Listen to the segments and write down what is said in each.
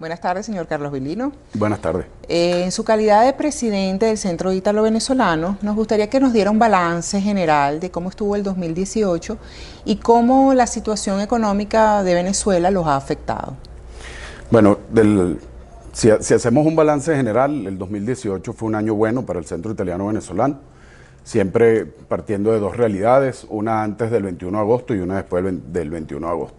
Buenas tardes, señor Carlos Vilino. Buenas tardes. En su calidad de presidente del Centro Ítalo-Venezolano, nos gustaría que nos diera un balance general de cómo estuvo el 2018 y cómo la situación económica de Venezuela los ha afectado. Bueno, si hacemos un balance general, el 2018 fue un año bueno para el Centro Italiano-Venezolano, siempre partiendo de dos realidades, una antes del 21 de agosto y una después del 21 de agosto.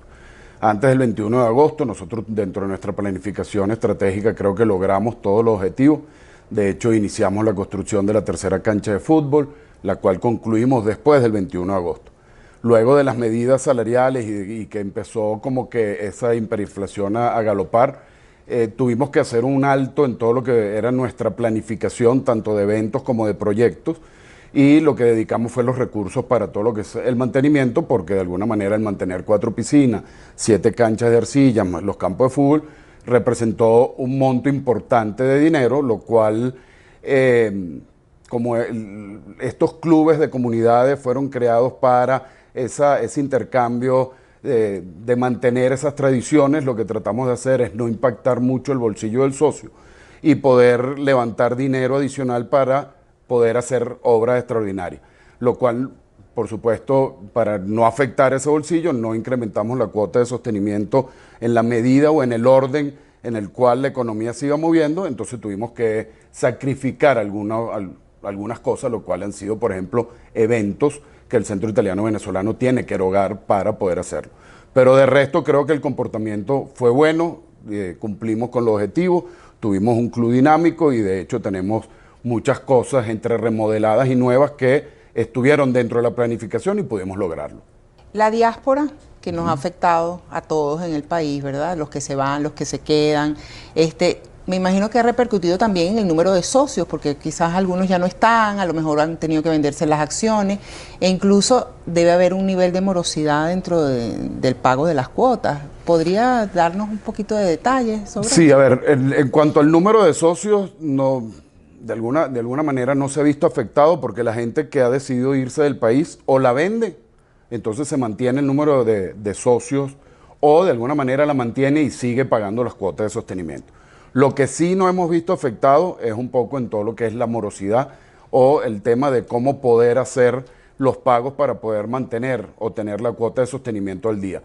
Antes del 21 de agosto, nosotros dentro de nuestra planificación estratégica creo que logramos todos los objetivos. De hecho, iniciamos la construcción de la tercera cancha de fútbol, la cual concluimos después del 21 de agosto. Luego de las medidas salariales y que empezó como que esa hiperinflación a galopar, tuvimos que hacer un alto en todo lo que era nuestra planificación, tanto de eventos como de proyectos, y lo que dedicamos fue los recursos para todo lo que es el mantenimiento, porque de alguna manera el mantener 4 piscinas, 7 canchas de arcilla, más los campos de fútbol, representó un monto importante de dinero, lo cual, estos clubes de comunidades fueron creados para ese intercambio de mantener esas tradiciones, lo que tratamos de hacer es no impactar mucho el bolsillo del socio y poder levantar dinero adicional para poder hacer obras extraordinarias, lo cual, por supuesto, para no afectar ese bolsillo, no incrementamos la cuota de sostenimiento en la medida o en el orden en el cual la economía se iba moviendo, entonces tuvimos que sacrificar algunas cosas, lo cual han sido, por ejemplo, eventos que el Centro Italiano-Venezolano tiene que erogar para poder hacerlo. Pero de resto creo que el comportamiento fue bueno, cumplimos con los objetivos, tuvimos un club dinámico y de hecho tenemos muchas cosas entre remodeladas y nuevas que estuvieron dentro de la planificación y pudimos lograrlo. La diáspora que nos ha afectado a todos en el país, ¿verdad? Los que se van, los que se quedan, me imagino que ha repercutido también en el número de socios, porque quizás algunos ya no están, a lo mejor han tenido que venderse las acciones, e incluso debe haber un nivel de morosidad dentro del pago de las cuotas. ¿Podría darnos un poquito de detalles sobre eso? Sí, a ver, en cuanto al número de socios, no, de alguna manera no se ha visto afectado porque la gente que ha decidido irse del país o la vende, entonces se mantiene el número de socios o de alguna manera la mantiene y sigue pagando las cuotas de sostenimiento. Lo que sí no hemos visto afectado es un poco en todo lo que es la morosidad o el tema de cómo poder hacer los pagos para poder mantener o tener la cuota de sostenimiento al día.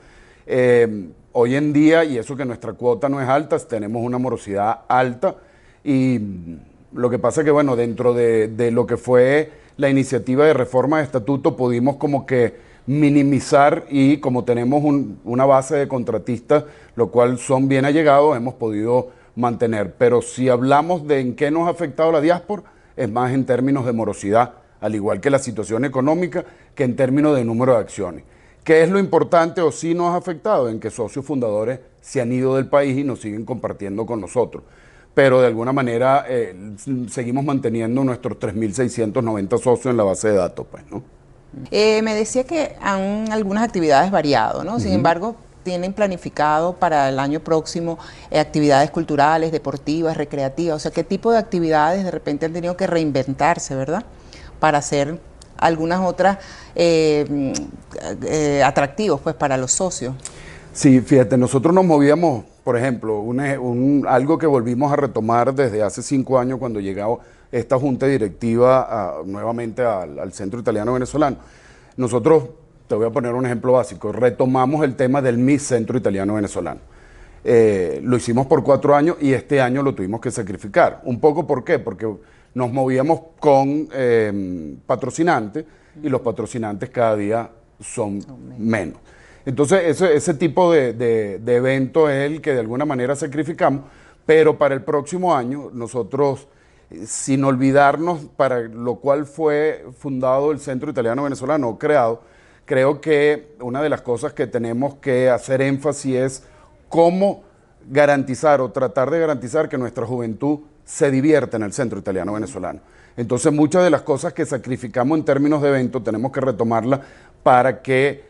Hoy en día, y eso que nuestra cuota no es alta, tenemos una morosidad alta y lo que pasa es que, bueno, dentro de lo que fue la iniciativa de reforma de estatuto pudimos como que minimizar y como tenemos una base de contratistas, lo cual son bien allegados, hemos podido mantener. Pero si hablamos de en qué nos ha afectado la diáspora, es más en términos de morosidad, al igual que la situación económica, que en términos de número de acciones. ¿Qué es lo importante o sí nos ha afectado? En que socios fundadores se han ido del país y nos siguen compartiendo con nosotros. Pero de alguna manera seguimos manteniendo nuestros 3.690 socios en la base de datos, pues, ¿no? Me decía que han algunas actividades variado, ¿no? Sin embargo, tienen planificado para el año próximo actividades culturales, deportivas, recreativas. O sea, ¿qué tipo de actividades de repente han tenido que reinventarse, ¿verdad? Para hacer algunas otras atractivos, pues, para los socios. Sí, fíjate, nosotros nos movíamos, por ejemplo, algo que volvimos a retomar desde hace 5 años cuando llegó esta junta directiva nuevamente al Centro Italiano-Venezolano. Nosotros, te voy a poner un ejemplo básico, retomamos el tema del Miss Centro Italiano-Venezolano. Lo hicimos por 4 años y este año lo tuvimos que sacrificar. Un poco, ¿por qué? Porque nos movíamos con patrocinantes y los patrocinantes cada día son menos. Entonces, ese tipo de evento es el que de alguna manera sacrificamos, pero para el próximo año nosotros, sin olvidarnos para lo cual fue fundado el Centro Italiano-Venezolano, o creado, creo que una de las cosas que tenemos que hacer énfasis es cómo garantizar o tratar de garantizar que nuestra juventud se divierta en el Centro Italiano-Venezolano. Entonces, muchas de las cosas que sacrificamos en términos de eventos tenemos que retomarlas para que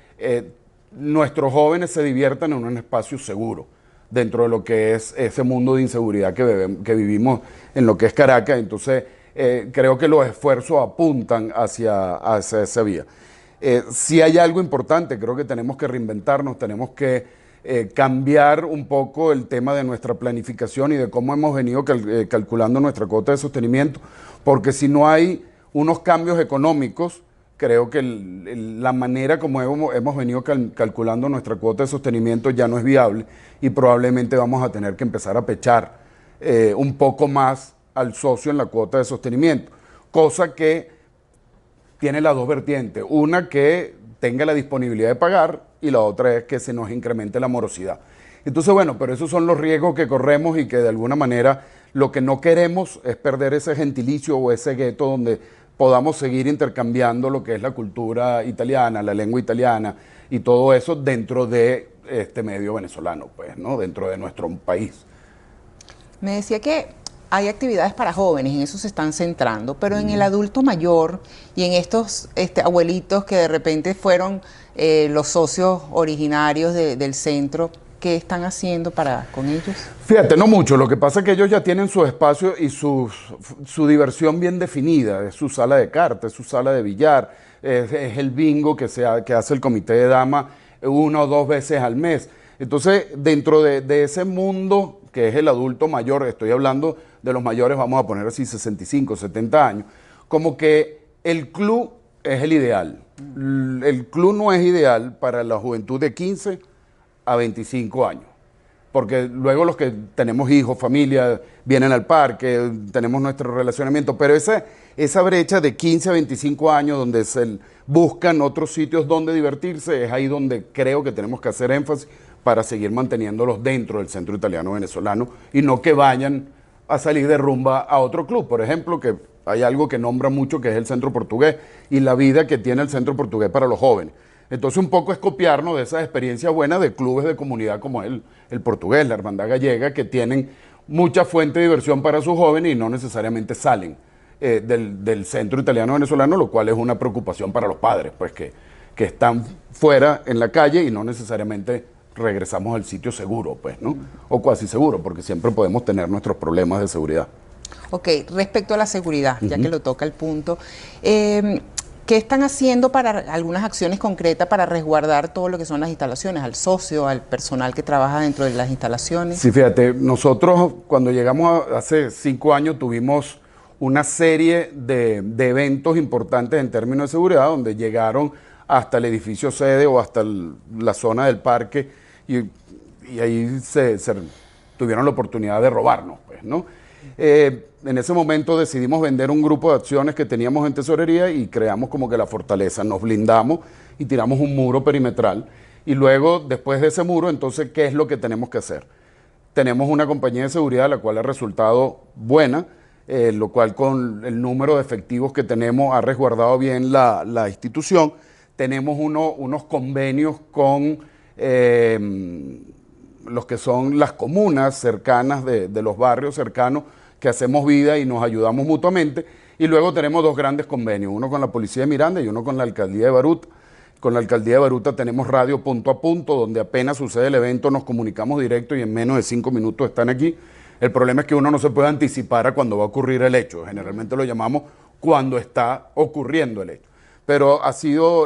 nuestros jóvenes se diviertan en un espacio seguro dentro de lo que es ese mundo de inseguridad que vivimos en lo que es Caracas. Entonces, creo que los esfuerzos apuntan hacia esa vía. Si hay algo importante, creo que tenemos que reinventarnos, tenemos que cambiar un poco el tema de nuestra planificación y de cómo hemos venido calculando nuestra cuota de sostenimiento, porque si no hay unos cambios económicos, creo que la manera como hemos venido calculando nuestra cuota de sostenimiento ya no es viable y probablemente vamos a tener que empezar a pechar un poco más al socio en la cuota de sostenimiento, cosa que tiene las dos vertientes, una que tenga la disponibilidad de pagar y la otra es que se nos incremente la morosidad. Entonces, bueno, pero esos son los riesgos que corremos y que de alguna manera lo que no queremos es perder ese gentilicio o ese gueto donde podamos seguir intercambiando lo que es la cultura italiana, la lengua italiana y todo eso dentro de este medio venezolano, pues, ¿no? Dentro de nuestro país. Me decía que hay actividades para jóvenes, en eso se están centrando, pero en el adulto mayor y en estos abuelitos que de repente fueron los socios originarios del centro, ¿qué están haciendo con ellos? Fíjate, no mucho. Lo que pasa es que ellos ya tienen su espacio y su diversión bien definida. Es su sala de cartas, es su sala de billar, es el bingo que hace el comité de damas 1 o 2 veces al mes. Entonces, dentro de ese mundo que es el adulto mayor, estoy hablando de los mayores, vamos a poner así 65, 70 años, como que el club es el ideal. El club no es ideal para la juventud de 15 a 25 años, porque luego los que tenemos hijos, familia, vienen al parque, tenemos nuestro relacionamiento, pero esa brecha de 15 a 25 años donde se buscan otros sitios donde divertirse, es ahí donde creo que tenemos que hacer énfasis para seguir manteniéndolos dentro del centro italiano venezolano y no que vayan a salir de rumba a otro club. Por ejemplo, que hay algo que nombra mucho que es el centro portugués y la vida que tiene el centro portugués para los jóvenes. Entonces un poco es copiarnos de esas experiencias buenas de clubes de comunidad como el portugués, la hermandad gallega, que tienen mucha fuente de diversión para sus jóvenes y no necesariamente salen del centro italiano venezolano, lo cual es una preocupación para los padres, pues que están fuera en la calle y no necesariamente regresamos al sitio seguro, pues, ¿no? O cuasi seguro, porque siempre podemos tener nuestros problemas de seguridad. Ok, respecto a la seguridad, ya que lo toca el punto, ¿qué están haciendo para algunas acciones concretas para resguardar todo lo que son las instalaciones, al socio, al personal que trabaja dentro de las instalaciones? Sí, fíjate, nosotros cuando llegamos hace 5 años tuvimos una serie de eventos importantes en términos de seguridad, donde llegaron hasta el edificio sede o hasta la zona del parque y ahí se tuvieron la oportunidad de robarnos, pues, ¿no? En ese momento decidimos vender un grupo de acciones que teníamos en tesorería y creamos como que la fortaleza, nos blindamos y tiramos un muro perimetral y luego después de ese muro, entonces, ¿qué es lo que tenemos que hacer? Tenemos una compañía de seguridad la cual ha resultado buena, lo cual con el número de efectivos que tenemos ha resguardado bien la institución. Tenemos unos convenios con los que son las comunas cercanas de los barrios cercanos que hacemos vida y nos ayudamos mutuamente. Y luego tenemos 2 grandes convenios, uno con la Policía de Miranda y uno con la Alcaldía de Baruta. Con la Alcaldía de Baruta tenemos radio punto a punto, donde apenas sucede el evento nos comunicamos directo y en menos de 5 minutos están aquí. El problema es que uno no se puede anticipar a cuando va a ocurrir el hecho. Generalmente lo llamamos cuando está ocurriendo el hecho. Pero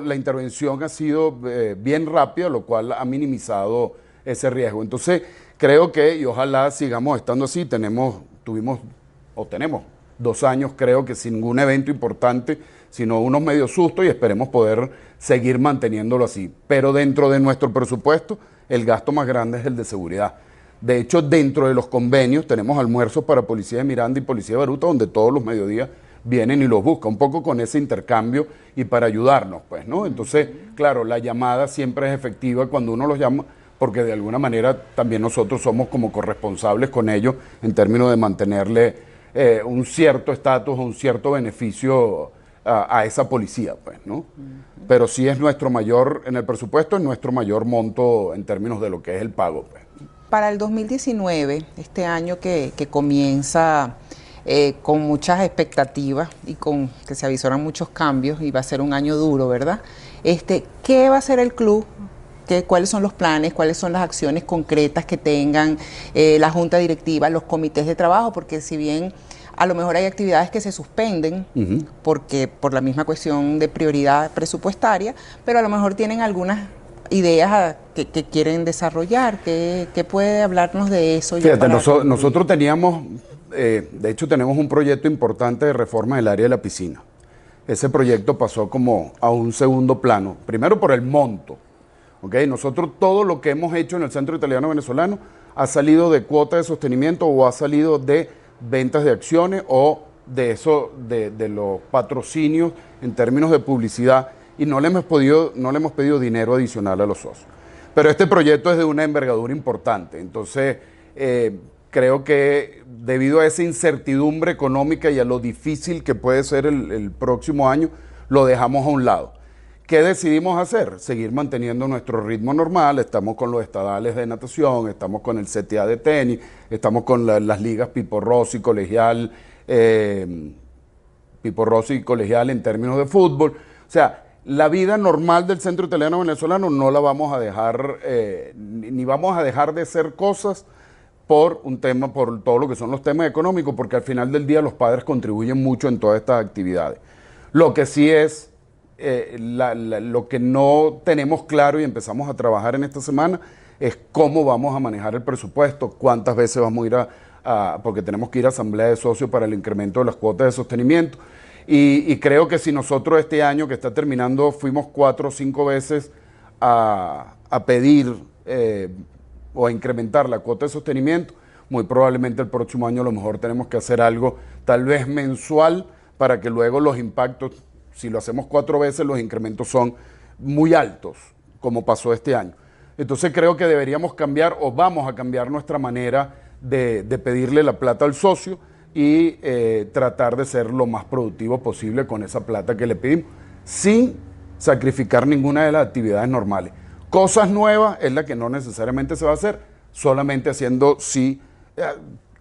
la intervención ha sido bien rápida, lo cual ha minimizado ese riesgo. Entonces, creo que, y ojalá sigamos estando así, tenemos 2 años, creo que sin ningún evento importante, sino unos medios sustos y esperemos poder seguir manteniéndolo así. Pero dentro de nuestro presupuesto, el gasto más grande es el de seguridad. De hecho, dentro de los convenios tenemos almuerzos para Policía de Miranda y Policía de Baruta, donde todos los mediodías vienen y los buscan, un poco con ese intercambio y para ayudarnos, pues, ¿no? Entonces, claro, la llamada siempre es efectiva cuando uno los llama, porque de alguna manera también nosotros somos como corresponsables con ellos en términos de mantenerle un cierto estatus, un cierto beneficio a esa policía, pues, ¿no? Pero sí es nuestro mayor, en el presupuesto es nuestro mayor monto en términos de lo que es el pago, pues. Para el 2019, este año que comienza con muchas expectativas y con que se avisoran muchos cambios y va a ser un año duro, ¿verdad? ¿Qué va a hacer el club? ¿Cuáles son los planes? ¿Cuáles son las acciones concretas que tengan la junta directiva, los comités de trabajo? Porque si bien a lo mejor hay actividades que se suspenden porque por la misma cuestión de prioridad presupuestaria, pero a lo mejor tienen algunas ideas que quieren desarrollar. ¿Qué puede hablarnos de eso? Fíjate, nosotros teníamos, de hecho tenemos un proyecto importante de reforma del área de la piscina. Ese proyecto pasó como a un segundo plano, primero por el monto. ¿Okay? Nosotros todo lo que hemos hecho en el Centro Italiano Venezolano ha salido de cuota de sostenimiento o ha salido de ventas de acciones o de los patrocinios en términos de publicidad, y no le hemos pedido dinero adicional a los socios. Pero este proyecto es de una envergadura importante, entonces creo que debido a esa incertidumbre económica y a lo difícil que puede ser el próximo año, lo dejamos a un lado. ¿Qué decidimos hacer? Seguir manteniendo nuestro ritmo normal. Estamos con los estadales de natación, estamos con el CTA de tenis, estamos con las ligas Pipo Rossi, colegial, Pipo Rossi colegial en términos de fútbol. O sea, la vida normal del Centro Italiano Venezolano no la vamos a dejar, ni vamos a dejar de hacer cosas por un tema, por todo lo que son los temas económicos, porque al final del día los padres contribuyen mucho en todas estas actividades. Lo que sí es, lo que no tenemos claro y empezamos a trabajar en esta semana es cómo vamos a manejar el presupuesto, cuántas veces vamos a ir porque tenemos que ir a asamblea de socios para el incremento de las cuotas de sostenimiento. Y creo que si nosotros este año que está terminando fuimos 4 o 5 veces a pedir o a incrementar la cuota de sostenimiento, muy probablemente el próximo año a lo mejor tenemos que hacer algo tal vez mensual para que luego los impactos, si lo hacemos 4 veces, los incrementos son muy altos, como pasó este año. Entonces creo que deberíamos cambiar o vamos a cambiar nuestra manera de pedirle la plata al socio y tratar de ser lo más productivo posible con esa plata que le pedimos, sin sacrificar ninguna de las actividades normales. Cosas nuevas es la que no necesariamente se va a hacer, solamente haciendo si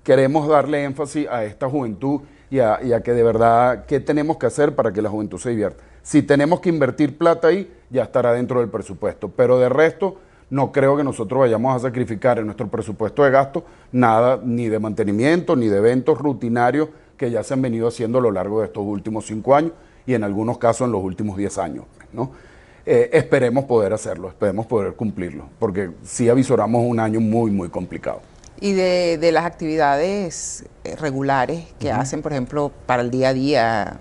queremos darle énfasis a esta juventud y a que de verdad, ¿qué tenemos que hacer para que la juventud se divierta? Si tenemos que invertir plata ahí, ya estará dentro del presupuesto, pero de resto, no creo que nosotros vayamos a sacrificar en nuestro presupuesto de gasto nada, ni de mantenimiento, ni de eventos rutinarios que ya se han venido haciendo a lo largo de estos últimos 5 años y en algunos casos en los últimos 10 años, ¿no? Esperemos poder hacerlo, esperemos poder cumplirlo, porque sí avisoramos un año muy, muy complicado. Y de las actividades regulares que hacen, por ejemplo, para el día a día,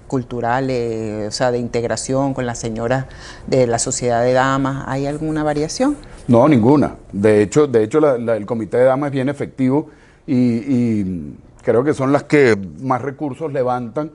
culturales, o sea, de integración con las señoras de la sociedad de damas, ¿hay alguna variación? No, ninguna. De hecho el comité de damas es bien efectivo y creo que son las que más recursos levantan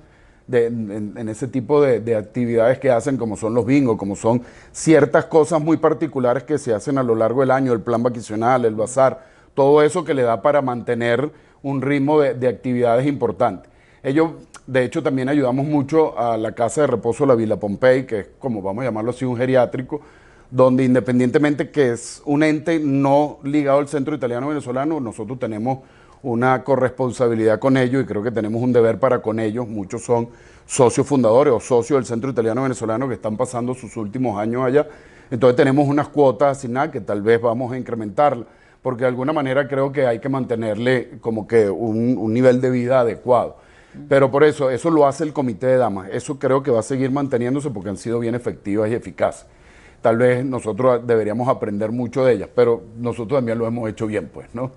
en ese tipo de actividades que hacen, como son los bingos, como son ciertas cosas muy particulares que se hacen a lo largo del año, el plan vacacional, el bazar, todo eso que le da para mantener un ritmo de actividades importantes. Ellos, de hecho, también ayudamos mucho a la Casa de Reposo La Villa Pompey, que es, como vamos a llamarlo así, un geriátrico, donde independientemente que es un ente no ligado al Centro Italiano Venezolano, nosotros tenemos una corresponsabilidad con ellos y creo que tenemos un deber para con ellos. Muchos son socios fundadores o socios del Centro Italiano Venezolano que están pasando sus últimos años allá. Entonces tenemos unas cuotas asignadas que tal vez vamos a incrementarlas, porque de alguna manera creo que hay que mantenerle como que un nivel de vida adecuado. Pero por eso lo hace el comité de damas. Eso creo que va a seguir manteniéndose porque han sido bien efectivas y eficaces. Tal vez nosotros deberíamos aprender mucho de ellas, pero nosotros también lo hemos hecho bien, pues, ¿no?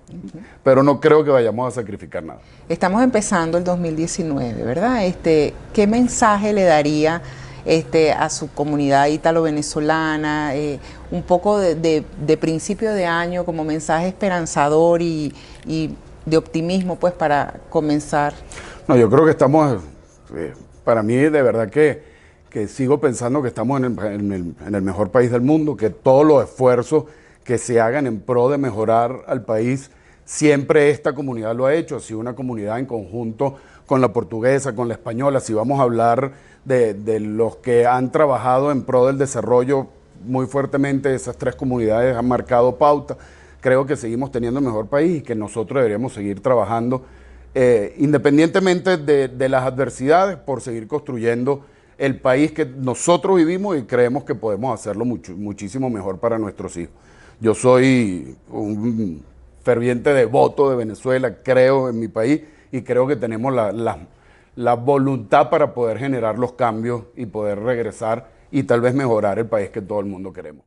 Pero no creo que vayamos a sacrificar nada. Estamos empezando el 2019, ¿verdad? ¿Qué mensaje le daría a su comunidad ítalo-venezolana? Un poco de principio de año como mensaje esperanzador y de optimismo, pues, para comenzar. No, yo creo que estamos, para mí de verdad que sigo pensando que estamos en el mejor país del mundo, que todos los esfuerzos que se hagan en pro de mejorar al país, siempre esta comunidad lo ha hecho, ha sido una comunidad en conjunto con la portuguesa, con la española. Si vamos a hablar de los que han trabajado en pro del desarrollo muy fuertemente, esas 3 comunidades han marcado pauta. Creo que seguimos teniendo el mejor país y que nosotros deberíamos seguir trabajando independientemente de las adversidades, por seguir construyendo el país que nosotros vivimos y creemos que podemos hacerlo muchísimo mejor para nuestros hijos. Yo soy un ferviente devoto de Venezuela, creo en mi país y creo que tenemos la voluntad para poder generar los cambios y poder regresar y tal vez mejorar el país que todo el mundo queremos.